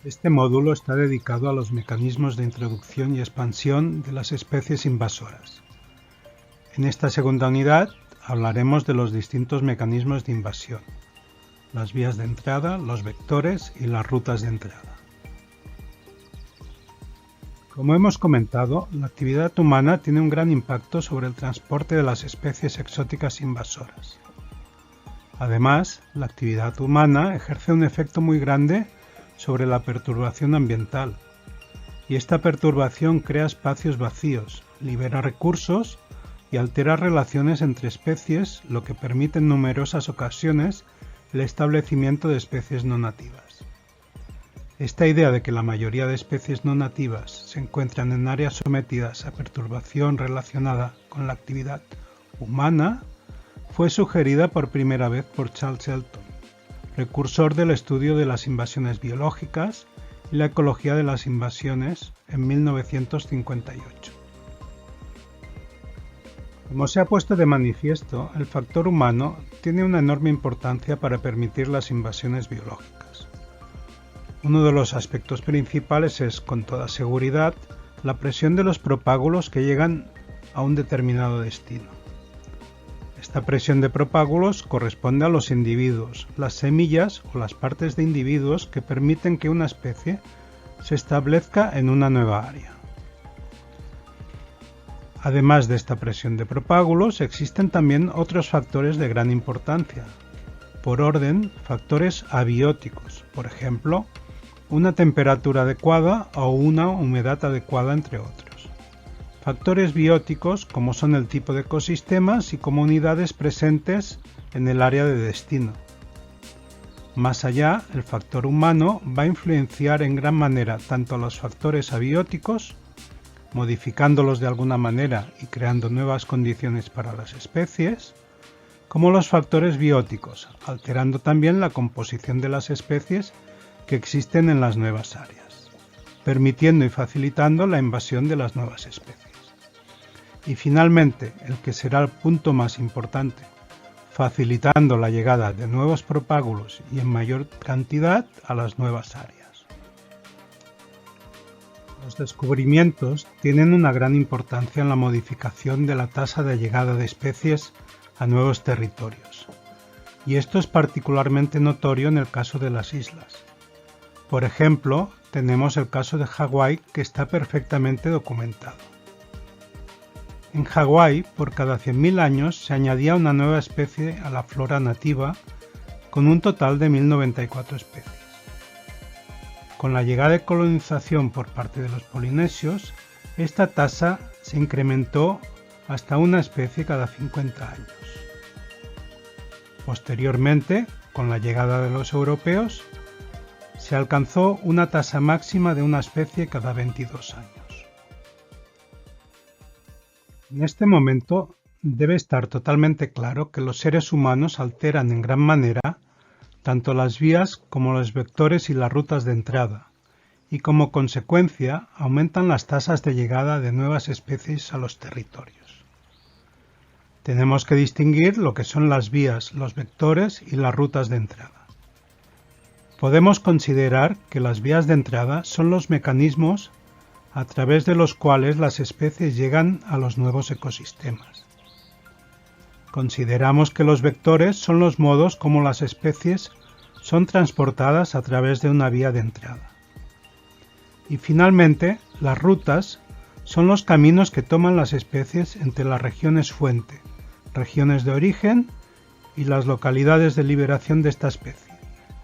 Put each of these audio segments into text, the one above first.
Este módulo está dedicado a los mecanismos de introducción y expansión de las especies invasoras. En esta segunda unidad hablaremos de los distintos mecanismos de invasión, las vías de entrada, los vectores y las rutas de entrada. Como hemos comentado, la actividad humana tiene un gran impacto sobre el transporte de las especies exóticas invasoras. Además, la actividad humana ejerce un efecto muy grande sobre la perturbación ambiental, y esta perturbación crea espacios vacíos, libera recursos y altera relaciones entre especies, lo que permite en numerosas ocasiones el establecimiento de especies no nativas. Esta idea de que la mayoría de especies no nativas se encuentran en áreas sometidas a perturbación relacionada con la actividad humana fue sugerida por primera vez por Charles Elton, precursor del estudio de las invasiones biológicas y la ecología de las invasiones en 1958. Como se ha puesto de manifiesto, el factor humano tiene una enorme importancia para permitir las invasiones biológicas. Uno de los aspectos principales es, con toda seguridad, la presión de los propágulos que llegan a un determinado destino. Esta presión de propágulos corresponde a los individuos, las semillas o las partes de individuos que permiten que una especie se establezca en una nueva área. Además de esta presión de propágulos, existen también otros factores de gran importancia. Por orden, factores abióticos, por ejemplo, una temperatura adecuada o una humedad adecuada, entre otros. Factores bióticos, como son el tipo de ecosistemas y comunidades presentes en el área de destino. Más allá, el factor humano va a influenciar en gran manera tanto a los factores abióticos, modificándolos de alguna manera y creando nuevas condiciones para las especies, como los factores bióticos, alterando también la composición de las especies que existen en las nuevas áreas, permitiendo y facilitando la invasión de las nuevas especies. Y finalmente, el que será el punto más importante, facilitando la llegada de nuevos propágulos y en mayor cantidad a las nuevas áreas. Los descubrimientos tienen una gran importancia en la modificación de la tasa de llegada de especies a nuevos territorios, y esto es particularmente notorio en el caso de las islas. Por ejemplo, tenemos el caso de Hawái, que está perfectamente documentado. En Hawái, por cada 100.000 años se añadía una nueva especie a la flora nativa, con un total de 1.094 especies. Con la llegada de colonización por parte de los polinesios, esta tasa se incrementó hasta una especie cada 50 años. Posteriormente, con la llegada de los europeos, se alcanzó una tasa máxima de una especie cada 22 años. En este momento debe estar totalmente claro que los seres humanos alteran en gran manera tanto las vías como los vectores y las rutas de entrada, y como consecuencia aumentan las tasas de llegada de nuevas especies a los territorios. Tenemos que distinguir lo que son las vías, los vectores y las rutas de entrada. Podemos considerar que las vías de entrada son los mecanismos a través de los cuales las especies llegan a los nuevos ecosistemas. Consideramos que los vectores son los modos como las especies son transportadas a través de una vía de entrada. Y finalmente, las rutas son los caminos que toman las especies entre las regiones fuente, regiones de origen y las localidades de liberación de esta especie,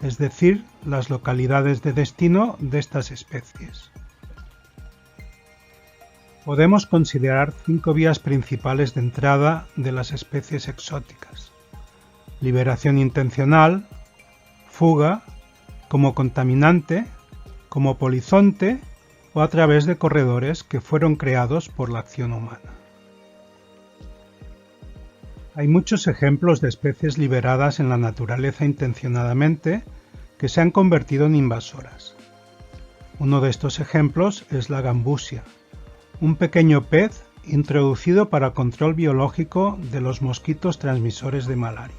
es decir, las localidades de destino de estas especies. Podemos considerar 5 vías principales de entrada de las especies exóticas: liberación intencional, fuga, como contaminante, como polizonte o a través de corredores que fueron creados por la acción humana. Hay muchos ejemplos de especies liberadas en la naturaleza intencionadamente que se han convertido en invasoras. Uno de estos ejemplos es la gambusia, un pequeño pez introducido para control biológico de los mosquitos transmisores de malaria.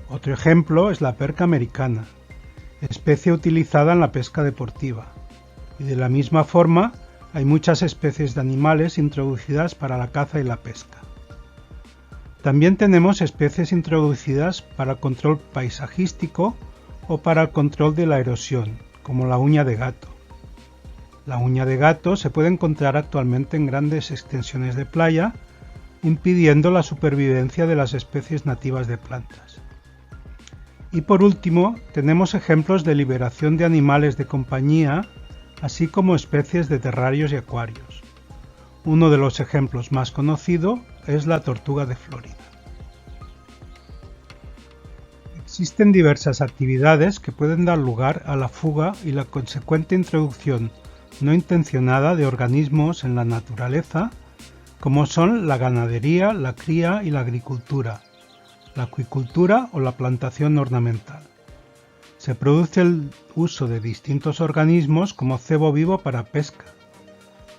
Otro ejemplo es la perca americana, especie utilizada en la pesca deportiva. Y de la misma forma, hay muchas especies de animales introducidas para la caza y la pesca. También tenemos especies introducidas para el control paisajístico o para el control de la erosión, como la uña de gato. La uña de gato se puede encontrar actualmente en grandes extensiones de playa, impidiendo la supervivencia de las especies nativas de plantas. Y por último, tenemos ejemplos de liberación de animales de compañía, así como especies de terrarios y acuarios. Uno de los ejemplos más conocido es la tortuga de Florida. Existen diversas actividades que pueden dar lugar a la fuga y la consecuente introducción no intencionada de organismos en la naturaleza, como son la ganadería, la cría y la agricultura, la acuicultura o la plantación ornamental. Se produce el uso de distintos organismos como cebo vivo para pesca,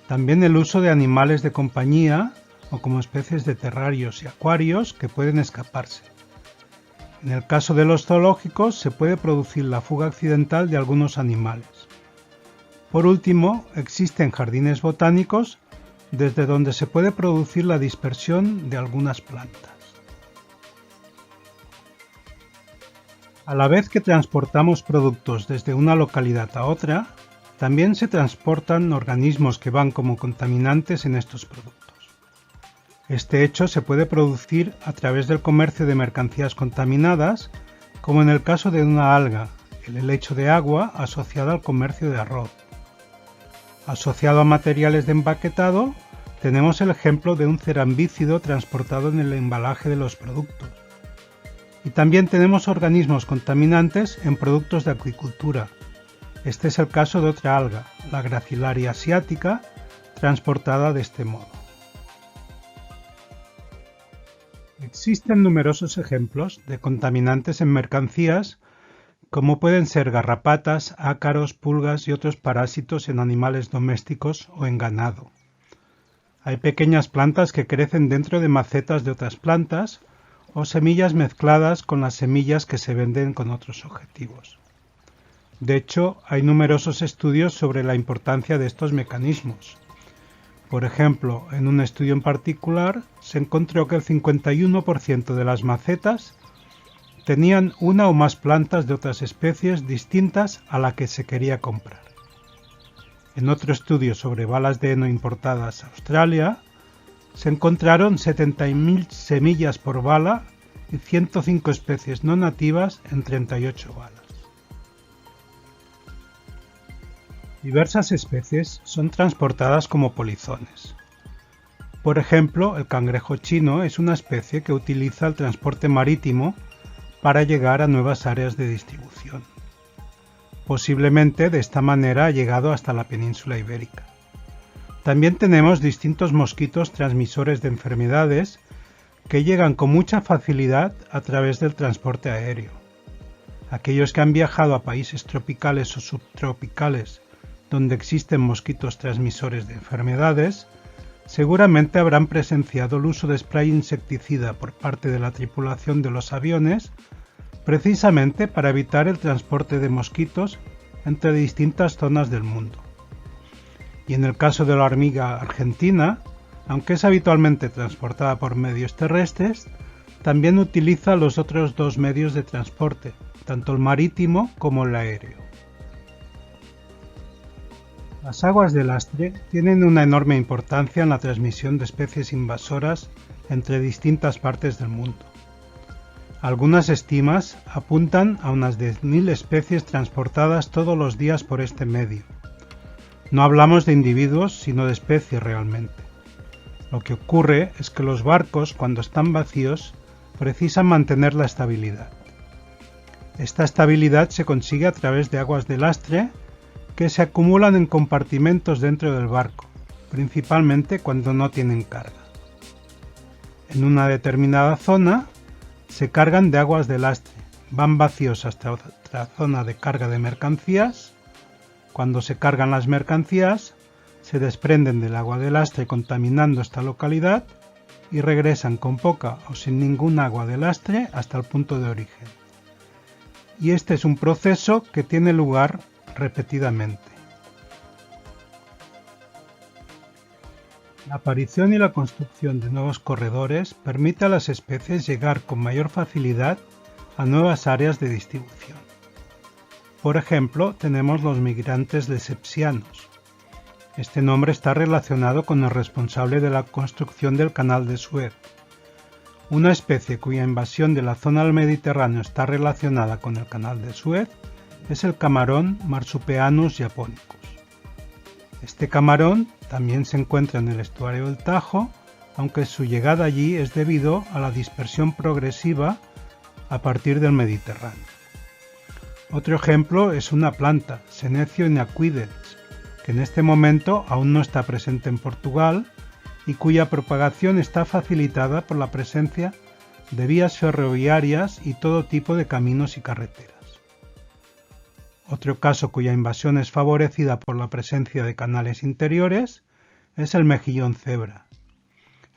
también el uso de animales de compañía o como especies de terrarios y acuarios que pueden escaparse. En el caso de los zoológicos se puede producir la fuga accidental de algunos animales. Por último, existen jardines botánicos desde donde se puede producir la dispersión de algunas plantas. A la vez que transportamos productos desde una localidad a otra, también se transportan organismos que van como contaminantes en estos productos. Este hecho se puede producir a través del comercio de mercancías contaminadas, como en el caso de una alga, el helecho de agua asociado al comercio de arroz. Asociado a materiales de empaquetado, tenemos el ejemplo de un cerambícido transportado en el embalaje de los productos. Y también tenemos organismos contaminantes en productos de acuicultura. Este es el caso de otra alga, la Gracilaria asiática, transportada de este modo. Existen numerosos ejemplos de contaminantes en mercancías, como pueden ser garrapatas, ácaros, pulgas y otros parásitos en animales domésticos o en ganado. Hay pequeñas plantas que crecen dentro de macetas de otras plantas o semillas mezcladas con las semillas que se venden con otros objetivos. De hecho, hay numerosos estudios sobre la importancia de estos mecanismos. Por ejemplo, en un estudio en particular se encontró que el 51% de las macetas tenían una o más plantas de otras especies distintas a la que se quería comprar. En otro estudio sobre balas de heno importadas a Australia, se encontraron 70.000 semillas por bala y 105 especies no nativas en 38 balas. Diversas especies son transportadas como polizones. Por ejemplo, el cangrejo chino es una especie que utiliza el transporte marítimo para llegar a nuevas áreas de distribución. Posiblemente de esta manera ha llegado hasta la península ibérica. También tenemos distintos mosquitos transmisores de enfermedades que llegan con mucha facilidad a través del transporte aéreo. Aquellos que han viajado a países tropicales o subtropicales donde existen mosquitos transmisores de enfermedades, seguramente habrán presenciado el uso de spray insecticida por parte de la tripulación de los aviones, precisamente para evitar el transporte de mosquitos entre distintas zonas del mundo. Y en el caso de la hormiga argentina, aunque es habitualmente transportada por medios terrestres, también utiliza los otros dos medios de transporte, tanto el marítimo como el aéreo. Las aguas de lastre tienen una enorme importancia en la transmisión de especies invasoras entre distintas partes del mundo. Algunas estimas apuntan a unas 10.000 especies transportadas todos los días por este medio. No hablamos de individuos, sino de especies realmente. Lo que ocurre es que los barcos, cuando están vacíos, precisan mantener la estabilidad. Esta estabilidad se consigue a través de aguas de lastre que se acumulan en compartimentos dentro del barco, principalmente cuando no tienen carga. En una determinada zona se cargan de aguas de lastre, van vacíos hasta otra zona de carga de mercancías. Cuando se cargan las mercancías, se desprenden del agua de lastre contaminando esta localidad y regresan con poca o sin ningún agua de lastre hasta el punto de origen. y este es un proceso que tiene lugar repetidamente. La aparición y la construcción de nuevos corredores permite a las especies llegar con mayor facilidad a nuevas áreas de distribución. Por ejemplo, tenemos los migrantes lesepsianos. Este nombre está relacionado con el responsable de la construcción del Canal de Suez. Una especie cuya invasión de la zona del Mediterráneo está relacionada con el Canal de Suez es el camarón Marsupianus japonicus. Este camarón también se encuentra en el estuario del Tajo, aunque su llegada allí es debido a la dispersión progresiva a partir del Mediterráneo. Otro ejemplo es una planta, Senecio inaquidens, que en este momento aún no está presente en Portugal y cuya propagación está facilitada por la presencia de vías ferroviarias y todo tipo de caminos y carreteras. Otro caso cuya invasión es favorecida por la presencia de canales interiores es el mejillón cebra.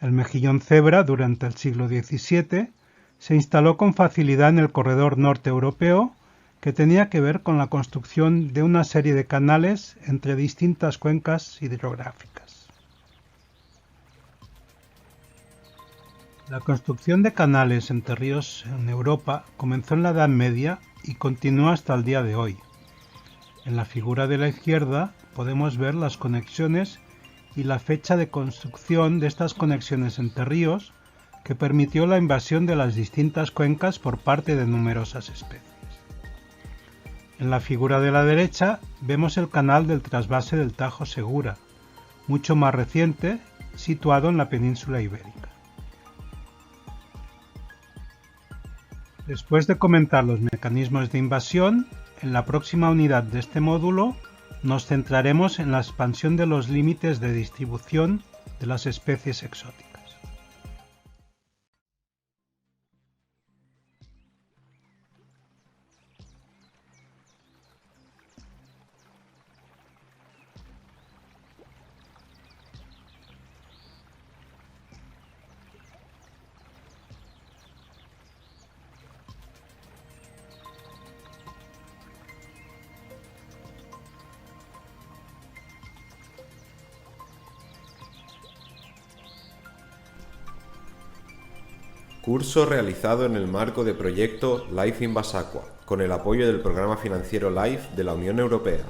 El mejillón cebra durante el siglo XVII se instaló con facilidad en el corredor norte europeo, que tenía que ver con la construcción de una serie de canales entre distintas cuencas hidrográficas. La construcción de canales entre ríos en Europa comenzó en la Edad Media y continúa hasta el día de hoy. En la figura de la izquierda podemos ver las conexiones y la fecha de construcción de estas conexiones entre ríos que permitió la invasión de las distintas cuencas por parte de numerosas especies. En la figura de la derecha vemos el canal del trasvase del Tajo Segura, mucho más reciente, situado en la península ibérica. Después de comentar los mecanismos de invasión, en la próxima unidad de este módulo nos centraremos en la expansión de los límites de distribución de las especies exóticas. Curso realizado en el marco de proyecto Life in Basacua, con el apoyo del programa financiero LIFE de la Unión Europea.